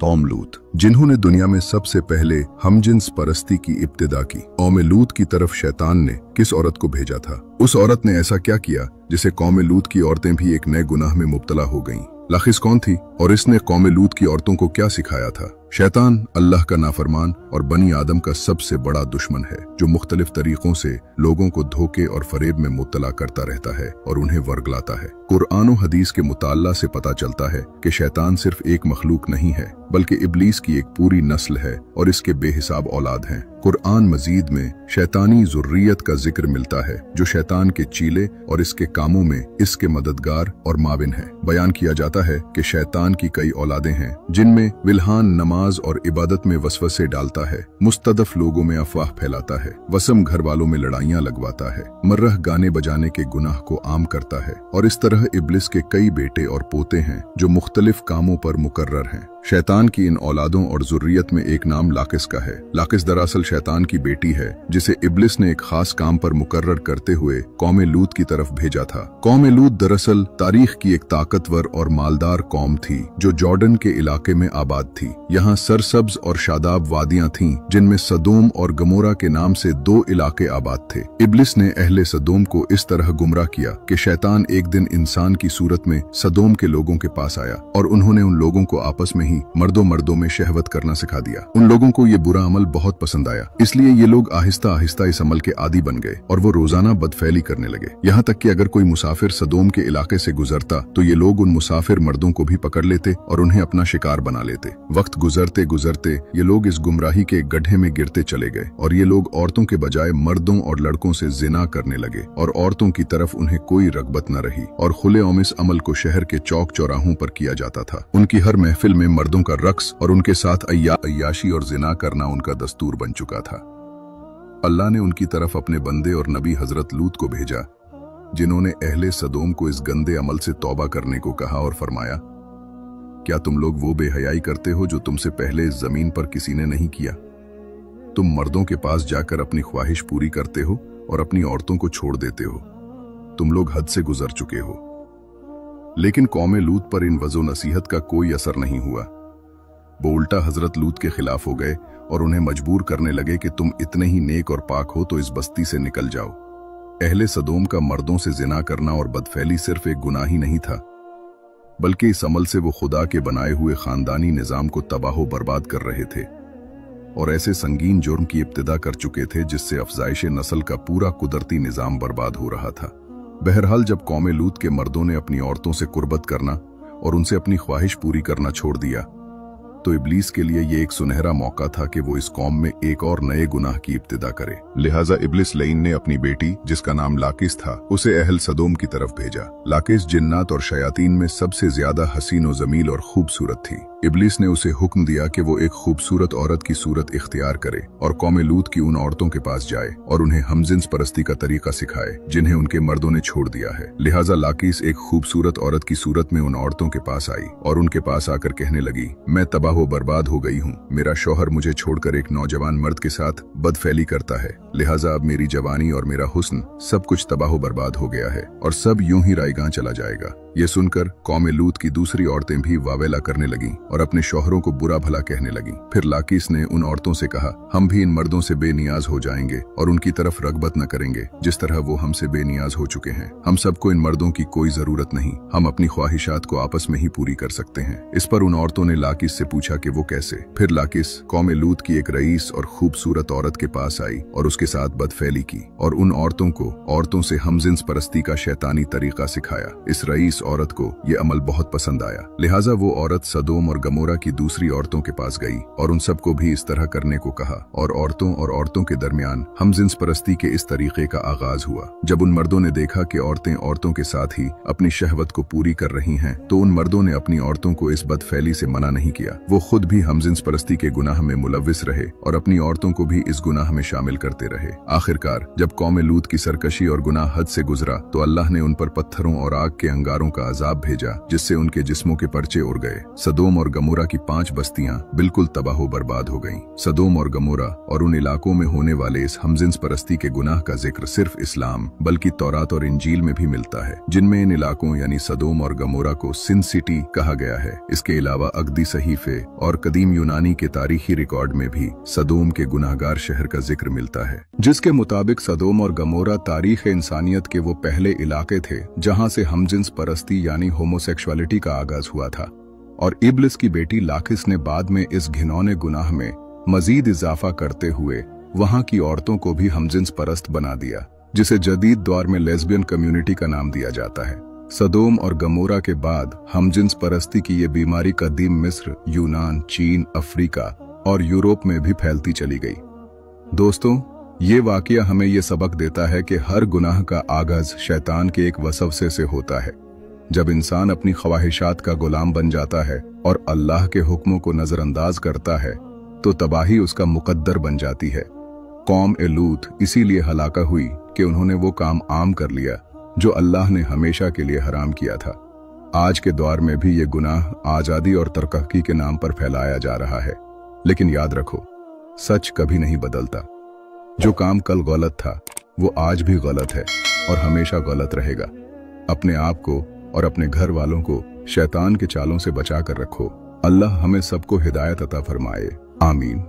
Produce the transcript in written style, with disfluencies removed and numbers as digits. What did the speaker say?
कौम लूत, जिन्होंने दुनिया में सबसे पहले हमजिन्स परस्ती की इब्तिदा की। कौम लूत की तरफ शैतान ने किस औरत को भेजा था? उस औरत ने ऐसा क्या किया जिसे कौम लूत की औरतें भी एक नए गुनाह में मुब्तला हो गईं? लाखिस कौन थी और इसने कौम लूत की औरतों को क्या सिखाया था? शैतान अल्लाह का नाफरमान और बनी आदम का सबसे बड़ा दुश्मन है, जो मुख्तलिफ तरीकों से लोगों को धोखे और फरेब में मुब्तला करता रहता है और उन्हें वर्गलाता है। कुरान और हदीस के मुताल्ला से पता चलता है कि शैतान सिर्फ एक मखलूक नहीं है, बल्कि इब्लीस की एक पूरी नस्ल है और इसके बेहिसाब औलाद हैं। कुरान मजीद में शैतानी ज़ुर्रियत का जिक्र मिलता है, जो शैतान के चीले और इसके कामों में इसके मददगार और माविन है। बयान किया जाता है कि शैतान की कई औलादें हैं, जिनमें विल्हान नमाज और इबादत में वसवसे डालता है, मुस्तदफ लोगों में अफवाह फैलाता है, वसम घर वालों में लड़ाइयां लगवाता है, मर्रह गाने बजाने के गुनाह को आम करता है। और इस तरह इब्लिस के कई बेटे और पोते हैं जो मुख्तलिफ कामों पर मुकर्रर हैं। शैतान की इन औलादों और ज़ुर्रियत में एक नाम लाकिस का है। लाकिस दरअसल शैतान की बेटी है, जिसे इब्लिस ने एक खास काम पर मुकर्रर करते हुए कौम लूत की तरफ भेजा था। कौम लूत दरअसल तारीख की एक ताकतवर और मालदार कौम थी, जो जॉर्डन के इलाके में आबाद थी। यहाँ सरसब्ज और शादाब वादियां थीं, जिनमें सदोम और गमोरा के नाम से दो इलाके आबाद थे। इब्लिस ने अहले सदोम को इस तरह गुमराह किया कि शैतान एक दिन इंसान की सूरत में सदोम के लोगों के पास आया और उन्होंने उन लोगों को आपस में मर्दों में शहवत करना सिखा दिया। उन लोगों को ये बुरा अमल बहुत पसंद आया, इसलिए ये लोग आहिस्ता आहिस्ता इस अमल के आदी बन गए और वो रोजाना बदफैली करने लगे। यहाँ तक कि अगर कोई मुसाफिर सदोम के इलाके से गुजरता तो ये लोग उन मुसाफिर मर्दों को भी पकड़ लेते और उन्हें अपना शिकार बना लेते। वक्त गुजरते गुजरते ये लोग इस गुमराही के गड्ढे में गिरते चले गए और ये लोग औरतों के बजाय मर्दों और लड़कों से जिना करने लगे और औरतों की तरफ उन्हें कोई रगबत न रही और खुले-आम इस अमल को शहर के चौक चौराहों पर किया जाता था। उनकी हर महफिल में मर्दों का रक्स और उनके साथ अय्याशी और जिना करना उनका दस्तूर बन चुका था। अल्लाह ने उनकी तरफ अपने बंदे और नबी हजरत लूत को भेजा, जिन्होंने अहले सदोम को इस गंदे अमल से तौबा करने को कहा और फरमाया, क्या तुम लोग वो बेहयाई करते हो जो तुमसे पहले इस जमीन पर किसी ने नहीं किया? तुम मर्दों के पास जाकर अपनी ख्वाहिश पूरी करते हो और अपनी औरतों को छोड़ देते हो। तुम लोग हद से गुजर चुके हो। लेकिन कौम लूत पर इन वज़ो नसीहत का कोई असर नहीं हुआ। वो उल्टा हजरत लूत के खिलाफ हो गए और उन्हें मजबूर करने लगे कि तुम इतने ही नेक और पाक हो तो इस बस्ती से निकल जाओ। अहले सदोम का मर्दों से जिना करना और बदफैली सिर्फ एक गुनाह ही नहीं था, बल्कि इस अमल से वो खुदा के बनाए हुए खानदानी निजाम को तबाह बर्बाद कर रहे थे और ऐसे संगीन जुर्म की इब्तिदा कर चुके थे जिससे अफजाइश नस्ल का पूरा कुदरती निजाम बर्बाद हो रहा था। बहरहाल जब कौम लूत के मर्दों ने अपनी औरतों से कुर्बत करना और उनसे अपनी ख्वाहिश पूरी करना छोड़ दिया, तो इब्लीस के लिए ये एक सुनहरा मौका था कि वो इस कौम में एक और नए गुनाह की इब्तिदा करे। लिहाजा इब्लिस लईन ने अपनी बेटी, जिसका नाम लाकिस था, उसे अहल सदोम की तरफ भेजा। लाकिस जिन्नात और शयातीन में सबसे ज्यादा हसीन और जमील और खूबसूरत थी। इब्लिस ने उसे हुक्म दिया कि वो एक खूबसूरत औरत की सूरत इख्तियार करे और कौम लूत की उन औरतों के पास जाए और उन्हें हमजिन्स परस्ती का तरीका सिखाए जिन्हें उनके मर्दों ने छोड़ दिया है। लिहाजा लाकिस एक खूबसूरत औरत की सूरत में उन औरतों के पास आई और उनके पास आकर कहने लगी, मैं तबाह बर्बाद हो गई हूँ। मेरा शौहर मुझे छोड़कर एक नौजवान मर्द के साथ बदफैली करता है, लिहाजा अब मेरी जवानी और मेरा हुस्न सब कुछ तबाह बर्बाद हो गया है और सब यूं ही रायगां चला जाएगा। ये सुनकर कौम लूत की दूसरी औरतें भी वावेला करने लगीं और अपने शौहरों को बुरा भला कहने लगीं। फिर लाकिस ने उन औरतों से कहा, हम भी इन मर्दों से बेनियाज हो जाएंगे और उनकी तरफ रगबत न करेंगे जिस तरह वो हमसे बेनियाज हो चुके हैं। हम सबको इन मर्दों की कोई जरूरत नहीं, हम अपनी ख्वाहिशात को आपस में ही पूरी कर सकते हैं। इस पर उन औरतों ने लाकिस से पूछा कि वो कैसे। फिर लाकिस कौम लूत की एक रईस और खूबसूरत औरत के पास आई और उसके साथ बदफैली की और उन औरतों को औरतों से हमजिन्स परस्ती का शैतानी तरीका सिखाया। इस रईस औरत को ये अमल बहुत पसंद आया, लिहाजा वो औरत सदोम और गमोरा की दूसरी औरतों के पास गई और उन सबको भी इस तरह करने को कहा और औरतों के दरमियान हमजिन्स परस्ती के इस तरीके का आगाज हुआ। जब उन मर्दों ने देखा कि औरतें औरतों के साथ ही अपनी शहवत को पूरी कर रही हैं, तो उन मर्दों ने अपनी औरतों को इस बदफैली से मना नहीं किया। वो खुद भी हमजिन्स परस्ती के गुनाह में मुलव्विस रहे और अपनी औरतों को भी इस गुनाह में शामिल करते रहे। आखिरकार जब कौम लूत की सरकशी और गुनाह हद से गुजरा तो अल्लाह ने उन पर पत्थरों और आग के अंगारों का अजाब भेजा, जिससे उनके जिस्मों के पर्चे उड़ गए। सदोम और गमोरा की 5 बस्तियां बिल्कुल तबाह बर्बाद हो गईं। सदोम और गमोरा और उन इलाकों में होने वाले इस हमजिन्स परस्ती के गुनाह का जिक्र सिर्फ इस्लाम बल्कि तौरात और इंजील में भी मिलता है, जिनमें इन इलाकों यानी सदोम और गमोरा को सिन सिटी कहा गया है। इसके अलावा अगदी सहीफे थे और कदीम यूनानी के तारीखी रिकॉर्ड में भी सदोम के गुनाहगार शहर का जिक्र मिलता है, जिसके मुताबिक सदोम और गमोरा तारीख इंसानियत के वो पहले इलाके थे जहां से हमजिन्स परस्ती यानी होमोसेक्सुअलिटी का आगाज हुआ था। और इब्लिस की बेटी लाकिस ने बाद में इस घिनौने गुनाह में मजीद इजाफा करते हुए वहां की औरतों को भी हमजिन्स परस्त बना दिया, जिसे जदीद दौर में लेस्बियन कम्युनिटी का नाम दिया जाता है। सदोम और गमोरा के बाद हमजिन्स परस्ती की ये बीमारी कदीम मिस्र, यूनान, चीन, अफ्रीका और यूरोप में भी फैलती चली गई। दोस्तों, ये वाकया हमें ये सबक देता है कि हर गुनाह का आगाज शैतान के एक वसवसे से होता है। जब इंसान अपनी ख्वाहिशात का गुलाम बन जाता है और अल्लाह के हुक्मों को नजरअंदाज करता है तो तबाही उसका मुकद्दर बन जाती है। कौम ए लूत इसीलिए हलाका हुई कि उन्होंने वो काम आम कर लिया जो अल्लाह ने हमेशा के लिए हराम किया था। आज के दौर में भी ये गुनाह आजादी और तरक्की के नाम पर फैलाया जा रहा है, लेकिन याद रखो, सच कभी नहीं बदलता। जो काम कल गलत था वो आज भी गलत है और हमेशा गलत रहेगा। अपने आप को और अपने घर वालों को शैतान के चालों से बचा कर रखो। अल्लाह हमें सबको हिदायत अता फरमाए। आमीन।